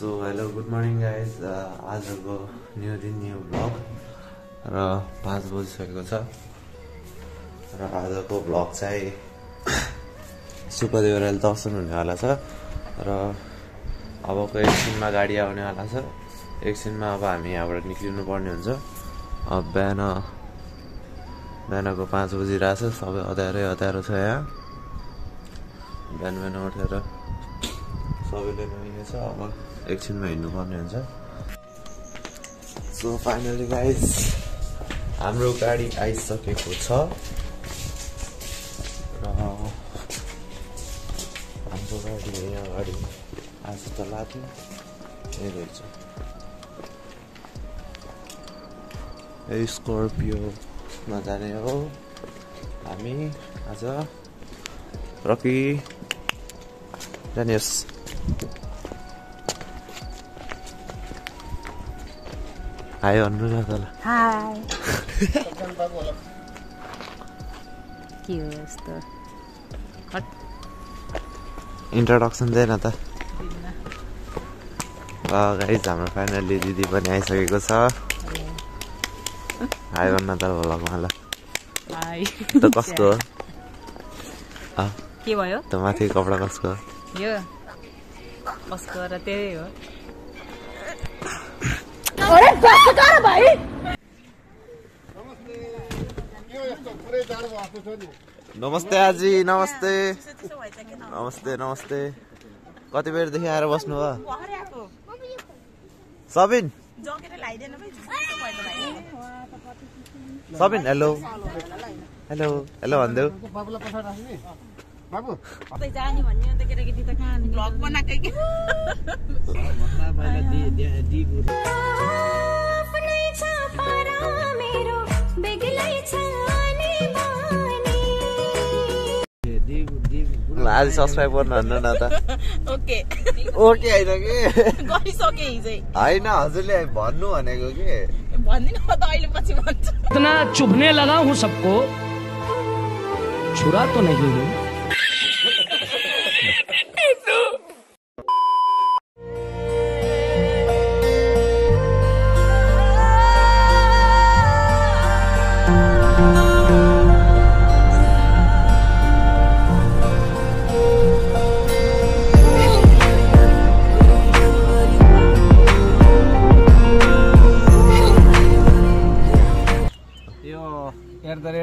So hello good morning guys आजको new दिन new vlog र 5 बजिसकेको छ र आजको भ्लग चाहिँ सुपदेवराले दर्शन हुनेवाला छ र अबको एकछिनमा गाडी आउनेवाला छ। एकछिनमा अब हामी यहाँबाट निक्लिनु पर्ने हुन्छ। अब बिहानको 5 बजिरहेछ, सबै अँध्यारो छ यहाँ। बिहान उठेर सबैले नहिँडेको छ, अब एकछिनमा हिँड्नुपर्ने हुन्छ। सो फाइनली गाइज हाम्रो गाडी आइसकेको छ र हाम्रो गाडी यहाँ अगाडि आज त लाग्यो यही रहेछ। स्कर्पियोमा जाने हो हामी आज। रकी जानियोस्। हाई भन्नु न तल। हाई के हो यस्तो इन्ट्रोडक्सन चाहिँ न त। गाइज हाम्रो फाइनली दिदी पनि आइसकेको छ। हाई भन्न त भ्लगमा ल। हाई त कसको हो? के भयो? त माथि कपडा कसको हो? यो कसको र त्यही हो। नमस्ते आजी, नमस्ते नमस्ते नमस्ते। कति बेरदेखि आएर बस्नु भयो? Sabin Sabin hello hello hello भन्देऊ। बाबु जाने भन्ने अन्त केटाकेटी त कहाँ भ्लग बनाकै के आज सब्सक्राइब गर्नु न त। ओके ओके होइन कि गरिसके हिजै होइन, हजुरले भन्नु भनेको कि भन्दिन म त अहिले पछि भन्छु। इतना चुभने लगा हूँ सबको, छुरा तो नहीं हूँ।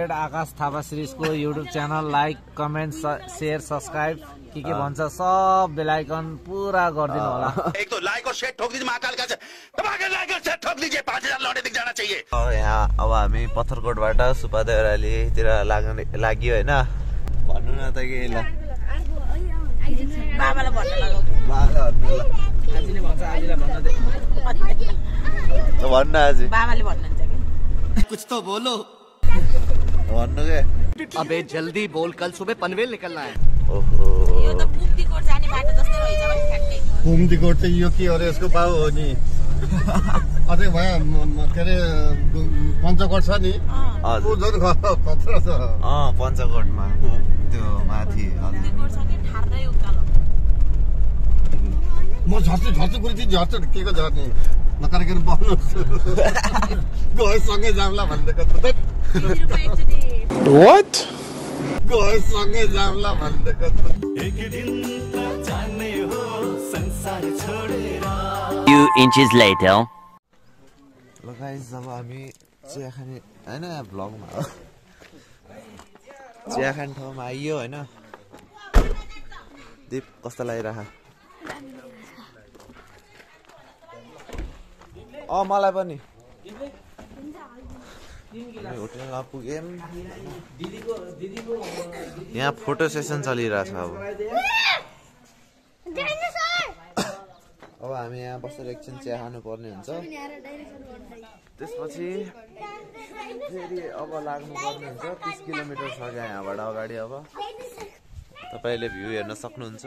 आकाश थापा सिरिजको YouTube channel like comment share subscribe के भन्छ सब बेल आइकन पुरा गरिदिनु होला। एक तो लाइक और शेयर ठोक दीजिए, महाकाल का लाइक और शेयर ठोक दीजिए, 5000 लौटे दिख जाना चाहिए। यहाँ अब हामी पत्थरकोटबाट सुपादेवरालीतिर लाग्यो होइन। भन्नु न त के ल। बाबालाई भन्न लगाऊ। आजीले भन्छ, आजीलाई भन्न दे। भन्न आजी। बाबाले भन्नुहुन्छ के कुछ तो बोलो। भन्नु के? अबे जल्दी बोल, कल सुबह पनवेल निकलना है। ओहो यो त पुम्तीकोट जाने बाटो जस्तो रहेछ भाइ ठ्याक्कै। घुमतीकोट चाहिँ यो के अरे यसको बाउ हो नि। अझै भए के अरे पञ्चकोट छ नि, खतरा छ। पञ्चकोटमा त्यो माथि पुम्तीकोट छ कि ठार्दै उकालो। म झर्छु कुरी झर्छु के को झर्ने नकारिकन बस्नुहोस्। गएसँगै जाउँला भन्दैको त What? गएसँगै जाउँला भन्दैको Few inches later. ल गाइस अब हामी चिया खाने होइन भ्लगमा हो। चिया खाने ठाउँमा आइयो होइन। दीप कस्तो लागिरह? मलाई पनि होटेलमा पुग्यौँ। यहाँ फोटो सेसन चलिरहेछ। अब हामी यहाँ बसेर एकछिन चिया खानु पर्ने हुन्छ। त्यसपछि फेरि अब लाग्नु पर्ने हुन्छ। 30 किलोमिटर छ क्या यहाँबाट अगाडि। अब तपाईँले भ्यू हेर्न सक्नुहुन्छ।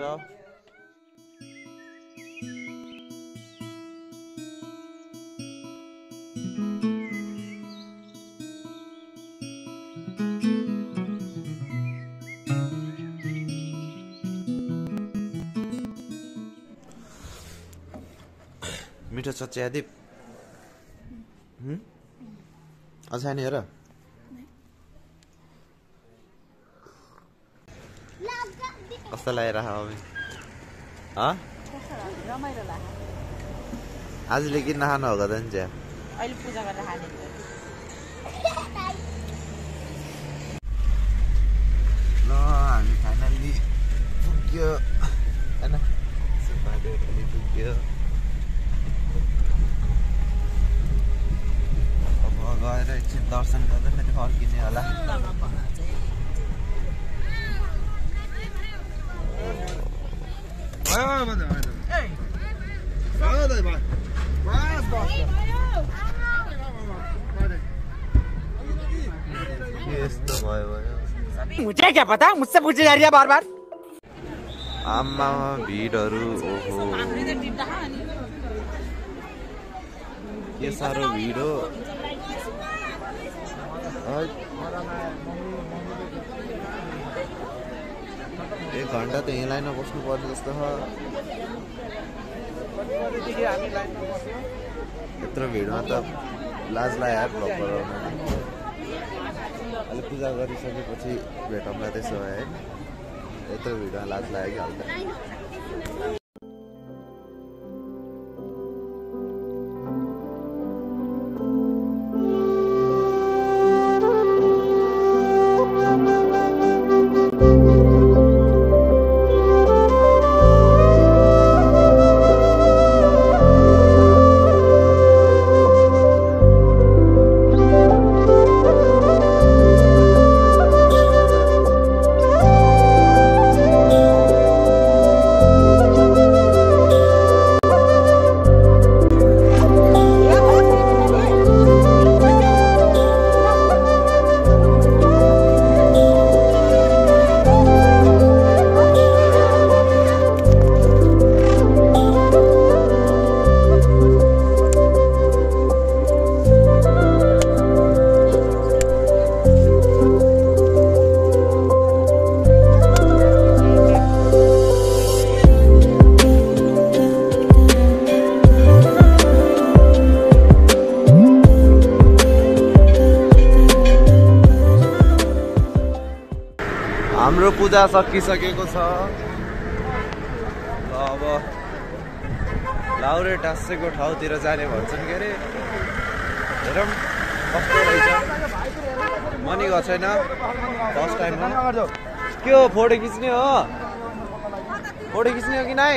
मिठो छ च्यादीप अझ नि हेर कस्तो लागेर रमाइलो लाग्छ आजले किन नखानु हो त नि चिया अहिले पूजा गरेर खाने ल हामी फाइनल्ली पुग्यो होइन पुग्यो अब गएर एकछिन दर्शन गर्दा फेरि फर्किने होला यस्तो भयो मुझे क्या पता मुझसे पूछे जा रही है बार बार आमा भिडहरू ओहो के साह्रो भिड हो 1 घन्टा त यही लाइनमा बस्नु पर्ने जस्तो छ यत्रो भिडमा त लाज लाग्यो ब्लग बनाउन अहिले पूजा गरिसकेपछि भेटौँला त्यसो भए है यत्रो भिडमा लाज लाग्यो कि हल्का हाम्रो पूजा सकिसकेको छ अब लाउरे टाँसेको ठाउँतिर जाने भन्छन् के अरे हेरौँ कस्तो रहेछ मनी गएको छैन फर्स्ट टाइम हो के हो फोटो खिच्ने हो कि नाइ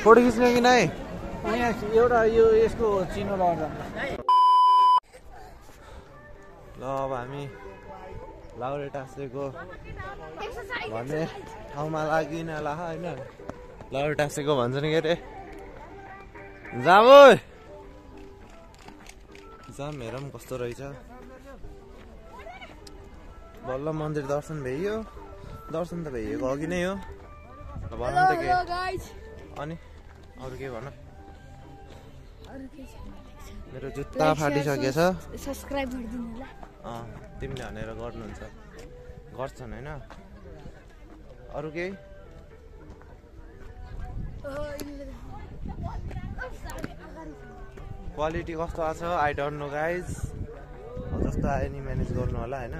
फोटो खिच्ने हो कि नाइ एउटा यो यसको चिनो लगाउँदा ल अब हामी लाउरे टाँसेको भन्ने ठाउँमा लागिन होला होइन लाउरे टाँसेको भन्छन् के अरे जाम हेरौँ कस्तो रहेछ बल्ल मन्दिर दर्शन भइयो दर्शन त भइएको अघि नै हो भनौँ त के अनि अरू के भन मेरो जुत्ता फाटिसकेछ सब्स्क्राइब गरिदिनु होला तिमीले भनेर गर्नुहुन्छ गर्छन् होइन अरू केही क्वालिटी कस्तो आएको छ आई डोन्ट नो गाइज जस्तो आयो नि म्यानेज गर्नु होला होइन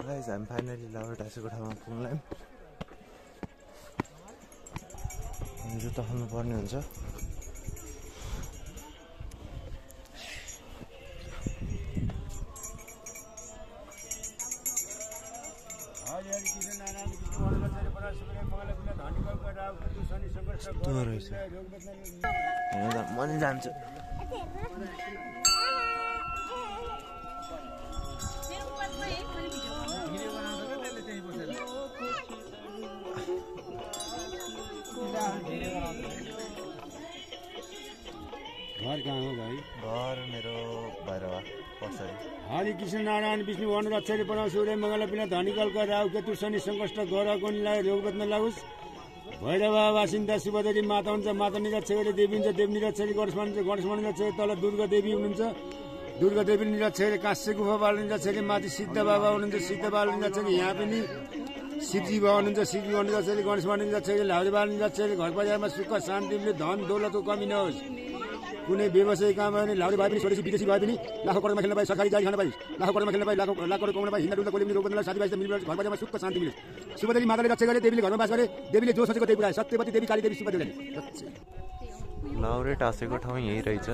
गाइज हामी फाइनली लाउरे टाँसेको ठाउँमा पुग्यौँ जुत्ता खोल्नु पर्ने हुन्छ रहेछ म नि जान्छु घर कहाँ हो भाइ घर मेरो भैरवा पछाडि हरि कृष्ण नारायण विष्णु वन रक्षरी प्रणव सूर्य मङ्गल पिना धनिकलका राहु केतु शनि सङ्कष्ट गरको निलाई रोग बच्न लागोस् भैरवा वासिन्दा शुभदेवी माता हुन्छ माता निरक्षरी देवी हुन्छ देव निरक्षरी गणेशमान हुन्छ गणेशमान निरक्षरी तल दुर्गा देवी हुनुहुन्छ दुर्गा देवी निरक्षरी काश्य गुफा बाल निरक्षरी माथि सिद्ध बाबा हुनुहुन्छ सिद्ध बाल निरक्षरी यहाँ पनि शिवजी भगवान हुन्छ, शिवजी भन्नु जान्छ, गणेश भन्नु जान्छ, लाउरे बाल्नु जान्छ, घर परिवारमा सुख शान्ति मिले, धन दौलतको कमी नहोस्। कुनै व्यवसायिक काम भयो भने लाउरे भए पनि स्वदेशी विदेशी भए पनि लाखौँ करोडमा खेल्न पाए, सरकारी जारी खान पाए, लाखौँ करोडमा खेल्न पाए, लाख करोड कमाउन पाए, हिँड्दा डुल्दा कोही पनि रोग बन्दैन, साथीभाइ मिलेर घर परिवारमा सुख शान्ति मिले। शुभदेवी माताले रक्षा गरे, देवीले घरमा बास गरे, देवीले जो सोचेको त्यही पुऱ्याए। सत्यवती देवी, काली देवी, शुभदेवी। लाउरे टाँसेको ठाउँ यही रहेछ।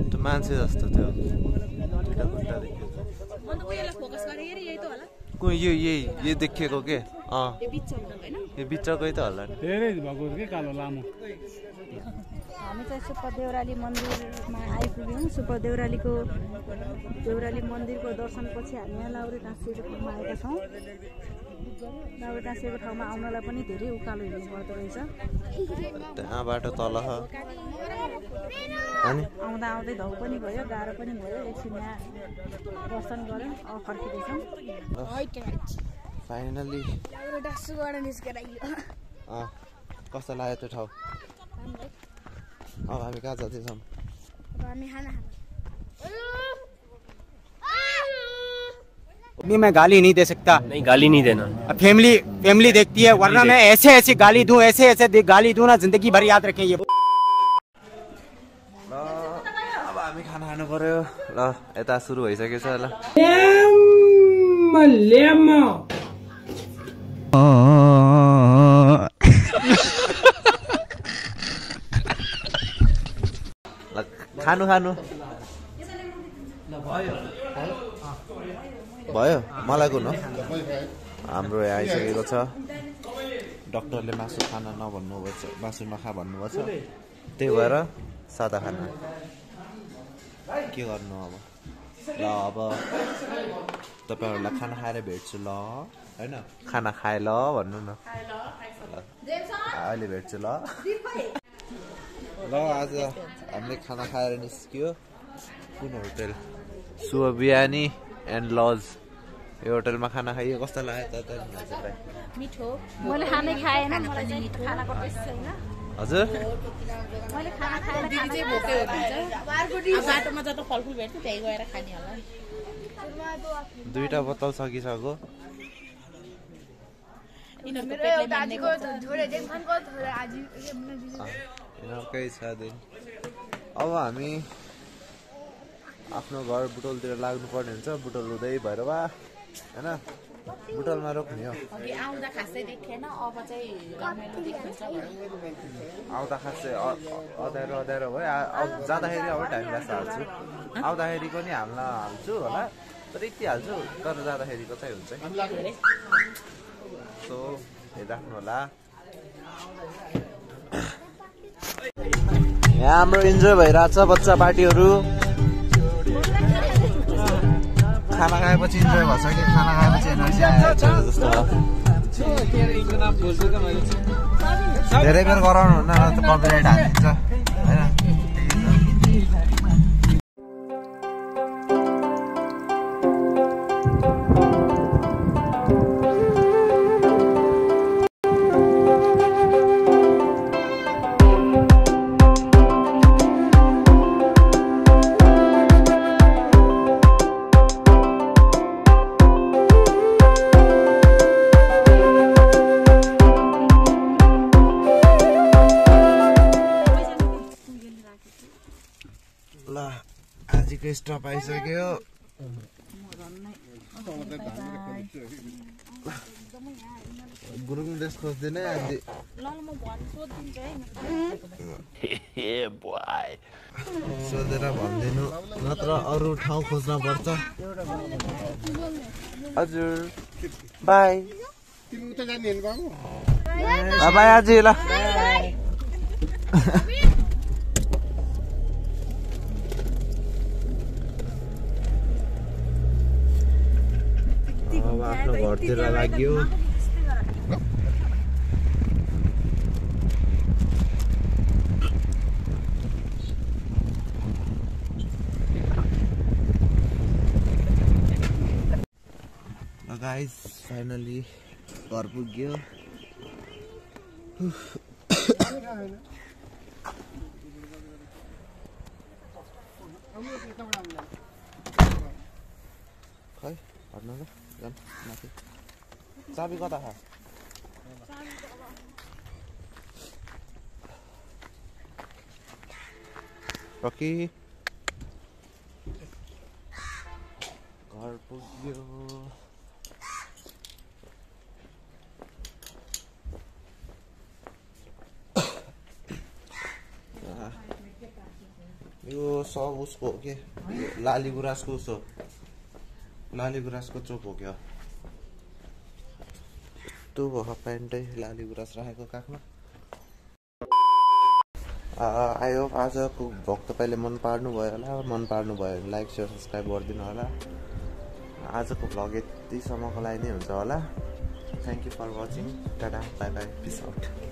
त्यो मान्छे जस्तो थियो, दुईटा खुट्टा देखियो। यही देखिएको के? यो बिचकै त होला नि। धेरै भएको के कालो लामो। हामी चाहिँ सुपर देउराली मन्दिरमा आइपुग्यौँ। सुपर देउराली मन्दिरको दर्शनपछि हामी यहाँ लाउरे टाँसेको ठाउँमा आएका छौँ। लाउरे टाँसेको ठाउँमा आउनलाई पनि धेरै उकालो हिँड्नु पर्दो रहेछ। त्यहाँबाट तल आउँदा आउँदै धौ पनि भयो, गाह्रो पनि भयो। एकछिन यहाँ दर्शन गऱ्यौँ, फर्किँदैछौँ। फाइनली कस्तो लाग्यो त्यो ठाउँ? अब हामी कहाँ जाँदैछौँ? मैं गाली नहीं दे सकता। नहीं, गाली नहीं देना। फैमिली देखती है, वरना मैं ऐसे गाली दूं, ऐसे गाली दूं ना, जिंदगी भर याद रखें ये। अब हामी खाना खानु पर्यो। ल यता सुरु भइसकेको छ। ल खानु भयो। मलाई कुन हो? हाम्रो यहाँ आइसकेको छ। डक्टरले मासु खाना नभन्नुभएको छ, मासु नखा भन्नुभएको छ। त्यही भएर सादा खाना। के गर्नु अब? ल अब तपाईँहरूलाई खाना खाएर भेट्छु ल, होइन? खाना खाए ल भन्नु न। अहिले भेट्छु ल। ल आज हामीले खाना खाएर निस्क्यो। कुन होटल? शुभ बिहानी एन्ड लज। यो होटलमा खाना खाइयो। कस्तो लाग्यो त? मिठो। मैले खानै खाएन, मलाई चाहिँ खानाको टेस्ट छैन। हजुर मैले खाना खाएर दिदी चाहिँ भोकै हुनुहुन्छ। बाटोमा जता फलफुल भेट्छ त्यही गएर खाने होला। दुईटा बोतल सकिसक्यो। यिनीहरूकै छ दिन। अब हामी आफ्नो घर बुटोलतिर लाग्नु पर्ने हुन्छ। बुटोल हुँदै भएर वा होइन, बुटोलमा रोक्ने हो। आउँदा खासै देखेन, अब चाहिँ रमाइलो देखिन्छ। आउँदा खासै अँध्यारो भयो। जाँदाखेरि अब टाइम लाग्छ हाल्छु। आउँदाखेरि पनि हाल्छु होला, तर यति हाल्छु। तर जाँदाखेरिको चाहिँ हुन्छ। सो हेरिराख्नु होला। यहाँ हाम्रो इन्जोय भइरहेछ बच्चा पार्टीहरू। खाना खाएपछि इन्जोय भन्छ कि खाना खाएपछि एनर्जी आएछ जस्तो हो। धेरै बेर गराउनु हुन्न त कपिराइट हालिदिन्छ होइन। ल आजको स्टप आइसक्यो। गुरुङ देश खोज्दैन आज। सोधेर भन्दिनु, नत्र अरू ठाउँ खोज्न पर्छ। हजुर बाई बाई आजी। ल अब आफ्नो घरतिर लाग्यो। गाइस फाइनली घर पुग्यो। खै हट्नु ल जाम माथि चाबी कता खा रकी घर पुग्यो यो सब उसको हो के लाली गुराँसको उसो लाली गुराँसको चोक हो क्या त्यो भयो प्यान्टै लाली गुराँस राखेको काखमा आयो आजको भ्लग तपाईँले मन पार्नु भयो होला मन पार्नु भयो भने लाइक सेयर सब्सक्राइब गरिदिनु होला आजको भ्लग यतिसम्मको लागि नै हुन्छ होला thank you for watching tata bye bye peace out